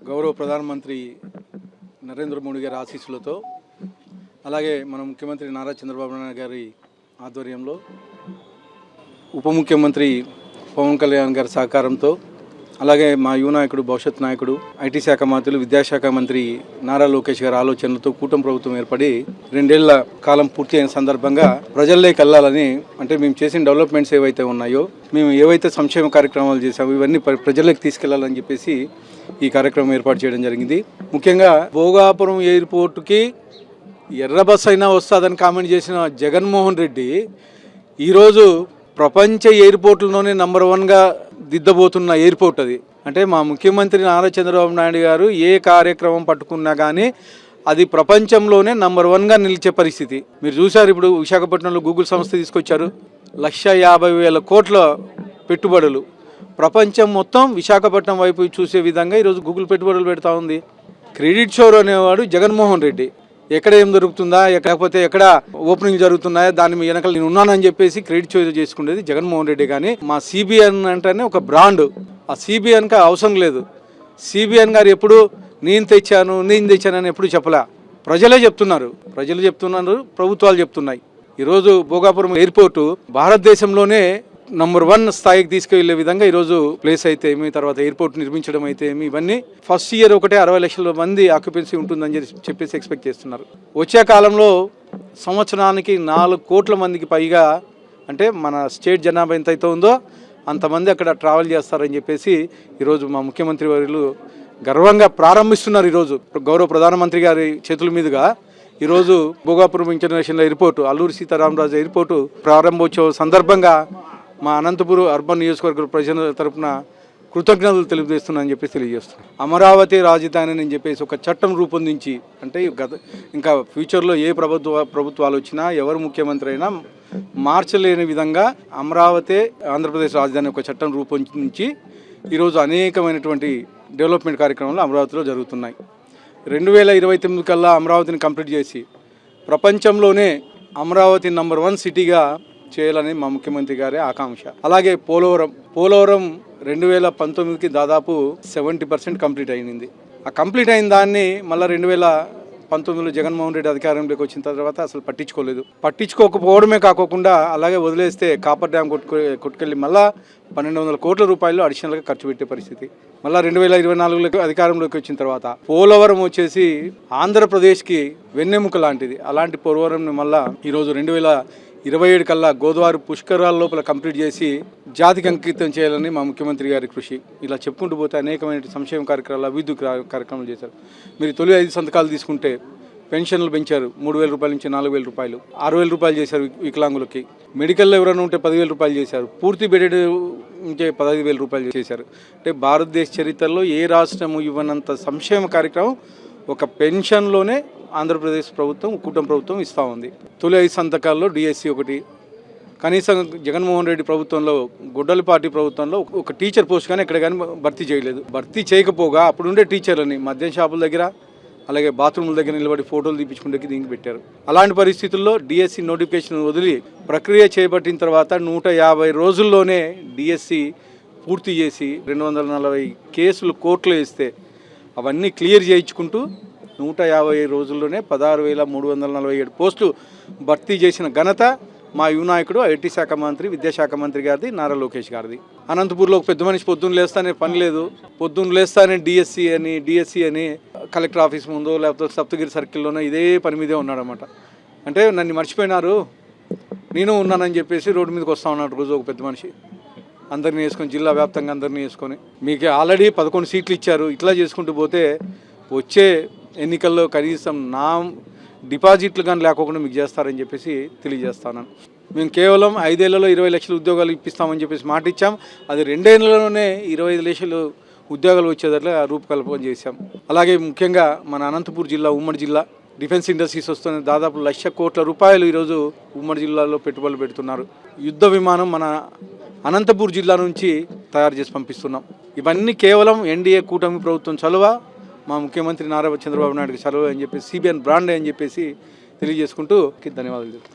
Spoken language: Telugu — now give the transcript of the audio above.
గౌరవ ప్రధానమంత్రి నరేంద్ర మోడీ గారి ఆశీస్సులతో అలాగే మన ముఖ్యమంత్రి నారా చంద్రబాబు నాయుడు గారి ఆధ్వర్యంలో ఉప ముఖ్యమంత్రి పవన్ కళ్యాణ్ గారి సహకారంతో అలాగే మా యువ నాయకుడు భవిష్యత్ నాయకుడు ఐటీ శాఖ మంత్రులు విద్యాశాఖ మంత్రి నారా లోకేష్ గారి ఆలోచనలతో కూటమి ప్రభుత్వం ఏర్పడి 2 ఏళ్ల కాలం పూర్తి అయిన సందర్భంగా ప్రజల్లోకి వెళ్ళాలని అంటే మేము చేసిన డెవలప్మెంట్స్ ఏవైతే ఉన్నాయో మేము ఏవైతే సంక్షేమ కార్యక్రమాలు చేసామో ఇవన్నీ ప్రజల్లోకి తీసుకెళ్లాలని చెప్పేసి ఈ కార్యక్రమం ఏర్పాటు చేయడం జరిగింది. ముఖ్యంగా భోగాపురం ఎయిర్పోర్టుకి ఎర్ర బస్ అయినా వస్తుందని కామెంట్ చేసిన జగన్మోహన్ రెడ్డి ఈరోజు ప్రపంచ ఎయిర్పోర్ట్లలోనే నంబర్ 1గా దిద్దబోతున్న ఎయిర్పోర్ట్ అది. అంటే మా ముఖ్యమంత్రి నారా చంద్రబాబు నాయుడు గారు ఏ కార్యక్రమం పట్టుకున్నా కానీ అది ప్రపంచంలోనే నంబర్ 1గా నిలిచే పరిస్థితి మీరు చూశారు. ఇప్పుడు విశాఖపట్నంలో గూగుల్ సంస్థ తీసుకొచ్చారు. 1,50,000 కోట్ల పెట్టుబడులు ప్రపంచం మొత్తం విశాఖపట్నం వైపు చూసే విధంగా ఈరోజు గూగుల్ పెట్టుబడులు పెడతా ఉంది. క్రెడిట్ షోర్ అనేవాడు జగన్మోహన్ రెడ్డి. ఎక్కడ ఏం దొరుకుతుందా లేకపోతే ఎక్కడ ఓపెనింగ్ జరుగుతున్నాయా దాని వెనకాల నేను ఉన్నానని చెప్పేసి క్రెడిట్ షో చేసుకునేది జగన్మోహన్ రెడ్డి. కానీ మా సిబిఎన్ అంటేనే ఒక బ్రాండ్. ఆ సిబిఎన్కి అవసరం లేదు. సిబిఎన్ గారు ఎప్పుడు నేను తెచ్చానని ఎప్పుడు చెప్పలే. ప్రజలు చెప్తున్నారు, ప్రభుత్వాలు చెప్తున్నాయి. ఈరోజు భోగాపురం ఎయిర్పోర్టు భారతదేశంలోనే నంబర్ 1 స్థాయికి తీసుకువెళ్లే విధంగా ఈరోజు ప్లేస్ అయితే ఏమి, తర్వాత ఎయిర్పోర్ట్ నిర్మించడం అయితే ఏమి, ఇవన్నీ ఫస్ట్ ఇయర్ ఒకటే 60 లక్షల మంది ఆక్యుపెన్సీ ఉంటుందని చెప్పేసి ఎక్స్పెక్ట్ చేస్తున్నారు. వచ్చే కాలంలో సంవత్సరానికి 4 కోట్ల మందికి పైగా అంటే మన స్టేట్ జనాభా ఎంత అయితే ఉందో అంతమంది అక్కడ ట్రావెల్ చేస్తారని చెప్పేసి ఈరోజు మా ముఖ్యమంత్రి వర్యులు గర్వంగా ప్రారంభిస్తున్నారు. ఈరోజు గౌరవ ప్రధానమంత్రి గారి చేతుల మీదుగా ఈరోజు Bhogapuram international airport, Alluri Sitaramaraju airport ప్రారంభోత్సవ సందర్భంగా మా అనంతపురం అర్బన్ నియోజకవర్గ ప్రజల తరఫున కృతజ్ఞతలు తెలియజేస్తున్నానని చెప్పేసి తెలియజేస్తున్నాను. అమరావతి రాజధాని అని చెప్పేసి ఒక చట్టం రూపొందించి అంటే ఇంకా ఫ్యూచర్లో ఏ ప్రభుత్వాలు వచ్చినా ఎవరు ముఖ్యమంత్రి అయినా మార్చలేని విధంగా అమరావతి ఆంధ్రప్రదేశ్ రాజధాని ఒక చట్టం రూపొందించి ఈరోజు అనేకమైనటువంటి డెవలప్మెంట్ కార్యక్రమాలు అమరావతిలో జరుగుతున్నాయి. 2029 కల్లా అమరావతిని కంప్లీట్ చేసి ప్రపంచంలోనే అమరావతి నంబర్ 1 సిటీగా చేయాలని మా ముఖ్యమంత్రి గారి ఆకాంక్ష. అలాగే పోలవరం 2019కి దాదాపు 70% కంప్లీట్ అయింది. ఆ కంప్లీట్ అయిన దాన్ని మళ్ళీ 2019లో జగన్మోహన్ రెడ్డి అధికారంలోకి వచ్చిన తర్వాత అసలు పట్టించుకోకపోవడమే కాకుండా అలాగే వదిలేస్తే కాపర్ డ్యామ్ కొట్టుకెళ్ళి మళ్ళీ 1,200 కోట్ల రూపాయలు అడిషనల్గా ఖర్చు పెట్టే పరిస్థితి. మళ్ళీ 2024లో అధికారంలోకి వచ్చిన తర్వాత పోలవరం వచ్చేసి ఆంధ్రప్రదేశ్కి వెన్నెముక లాంటిది. అలాంటి పోలవరంని మళ్ళీ ఈరోజు 2027 కల్లా గోదావరి పుష్కరాల లోపల కంప్లీట్ చేసి జాతికి అంకితం చేయాలని మా ముఖ్యమంత్రి గారి కృషి. ఇలా చెప్పుకుంటూ పోతే అనేకమైన సంక్షేమ కార్యక్రమాలు, అభివృద్ధి కార్యక్రమాలు చేశారు. మీరు తొలి 5 సంతకాలు తీసుకుంటే పెన్షన్లు పెంచారు 3,000 రూపాయల నుంచి 4,000 రూపాయలు, 6,000 రూపాయలు చేశారు వికలాంగులకి. మెడికల్లో ఎవరైనా ఉంటే 10,000 రూపాయలు చేశారు. పూర్తి బెడెడ్ ఉంటే 15,000 రూపాయలు చేశారు. అంటే భారతదేశ చరిత్రలో ఏ రాష్ట్రము ఇవ్వనంత సంక్షేమ కార్యక్రమం ఒక పెన్షన్లోనే ఆంధ్రప్రదేశ్ ప్రభుత్వం, కూటమి ప్రభుత్వం ఇస్తూ ఉంది. తొలి 5 సంతకాల్లో డిఎస్సి ఒకటి. కనీసం జగన్మోహన్ రెడ్డి ప్రభుత్వంలో, గొడ్డలపాటి ప్రభుత్వంలో ఒక టీచర్ పోస్ట్ కానీ ఎక్కడ కానీ భర్తీ చేయలేదు. భర్తీ చేయకపోగా అప్పుడుండే టీచర్లని మద్యం షాపుల దగ్గర అలాగే బాత్రూముల దగ్గర నిలబడి ఫోటోలు తీపించుకుంటే దీనికి పెట్టారు. అలాంటి పరిస్థితుల్లో డిఎస్సి నోటిఫికేషన్ వదిలి ప్రక్రియ చేపట్టిన తర్వాత 150 రోజుల్లోనే డిఎస్సి పూర్తి చేసి 240 కేసులు కోర్టులో వేస్తే అవన్నీ క్లియర్ చేయించుకుంటూ 150 రోజుల్లోనే 16,347 పోస్టులు భర్తీ చేసిన ఘనత మా యువ నాయకుడు ఐటీ శాఖ మంత్రి, విద్యాశాఖ మంత్రి గారిది, నారా లోకేష్ గారిది. అనంతపూర్లో ఒక పెద్ద మనిషి పొద్దున్న లేస్తానే పని లేదు, పొద్దున్న లేస్తానే డిఎస్సి అని కలెక్టర్ ఆఫీస్ ముందు లేకపోతే సప్తగిరి సర్కిల్లోనే ఇదే పని మీదే ఉన్నాడనమాట. అంటే నన్ను మర్చిపోయినారు, నేను ఉన్నానని చెప్పేసి రోడ్డు మీదకి వస్తూ ఉన్నాడు రోజు ఒక పెద్ద మనిషి. అందరినీ వేసుకొని, జిల్లా వ్యాప్తంగా అందరినీ వేసుకొని, మీకు ఆల్రెడీ 11 సీట్లు ఇచ్చారు. ఇట్లా చేసుకుంటూ పోతే వచ్చే ఎన్నికల్లో కనీసం నా డిపాజిట్లు కానీ లేకుండా మీకు చేస్తారని చెప్పేసి తెలియజేస్తాను. మేము కేవలం 5 ఏళ్లలో 20 లక్షల ఉద్యోగాలు ఇప్పిస్తామని చెప్పేసి మాట ఇచ్చాం. అది 2 ఏళ్లలోనే 25 లక్షలు ఉద్యోగాలు వచ్చేటట్లా రూపకల్పన చేశాం. అలాగే ముఖ్యంగా మన అనంతపూర్ జిల్లా, ఉమ్మడి జిల్లా డిఫెన్స్ ఇండస్ట్రీస్ వస్తున్న దాదాపు 1,00,000 కోట్ల రూపాయలు ఈరోజు ఉమ్మడి జిల్లాలో పెట్టుబడులు పెడుతున్నారు. యుద్ధ విమానం మన అనంతపూర్ జిల్లా నుంచి తయారు చేసి పంపిస్తున్నాం. ఇవన్నీ కేవలం ఎన్డీఏ కూటమి ప్రభుత్వం చలువ, మా ముఖ్యమంత్రి నారా చంద్రబాబు నాయుడుకి చలువ అని చెప్పేసి సిబిఎన్ బ్రాండ్ అని చెప్పేసి తెలియజేసుకుంటూ ధన్యవాదాలు చెప్తున్నాను.